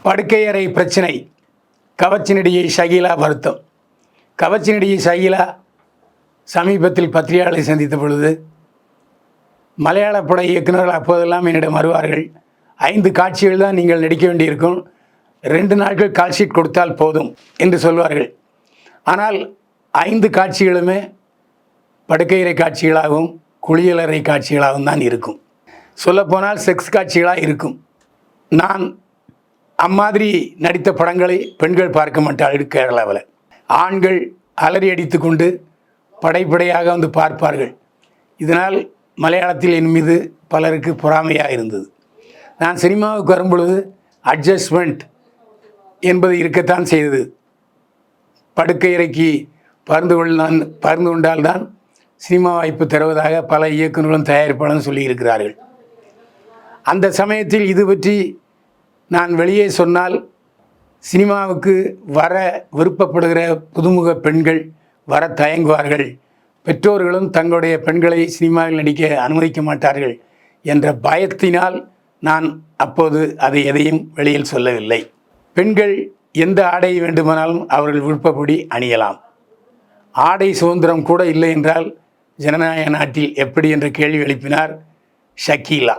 படுக்கையறை பிரச்சனை. கவர்ச்சி நடிகை ஷகீலா வருத்தம். கவர்ச்சி நடிகை ஷகீலா சமீபத்தில் பத்திரிகையாளரை சந்தித்த பொழுது, மலையாள பட இயக்குநர்கள் அப்போதெல்லாம் என்னிடம் வருவார்கள், 5 காட்சிகள் தான் நீங்கள் நடிக்க வேண்டியிருக்கும், 2 நாட்கள் கால்ஷீட் கொடுத்தால் போதும் என்று சொல்வார்கள். ஆனால் 5 காட்சிகளுமே படுக்கையறை காட்சிகளாகவும் குளியலறை காட்சிகளாகவும் தான் இருக்கும். சொல்லப்போனால் செக்ஸ் காட்சிகளாக இருக்கும். நான் அம்மாதிரி நடித்த படங்களை பெண்கள் பார்க்க மாட்டார்கள். கேரளாவில் ஆண்கள் அலறி அடித்து கொண்டு படைப்படையாக வந்து பார்ப்பார்கள். இதனால் மலையாளத்தில் என் மீது பலருக்கு பொறாமையாக இருந்தது. நான் சினிமாவுக்கு வரும்பொழுது அட்ஜஸ்ட்மெண்ட் என்பது இருக்கத்தான் செய்தது. படுக்கையறைக்கு பகிர்ந்து கொண்டால்தான் சினிமா வாய்ப்பு தருவதாக பல இயக்குநர்களும் தயாரிப்பாளரும் சொல்லியிருக்கிறார்கள். அந்த சமயத்தில் இது பற்றி நான் வெளியே சொன்னால் சினிமாவுக்கு வர விருப்பப்படுகிற புதுமுக பெண்கள் வர தயங்குவார்கள், பெற்றோர்களும் தங்களுடைய பெண்களை சினிமாவில் நடிக்க அனுமதிக்க மாட்டார்கள் என்ற பயத்தினால் நான் அப்போது அதை எதையும் வெளியில் சொல்லவில்லை. பெண்கள் எந்த ஆடையை வேண்டுமானாலும் அவர்கள் விருப்பப்படி அணியலாம். ஆடை சுதந்திரம் கூட இல்லை என்றால் ஜனநாயக நாட்டில் எப்படி என்ற கேள்வி எழுப்பினார் ஷகீலா.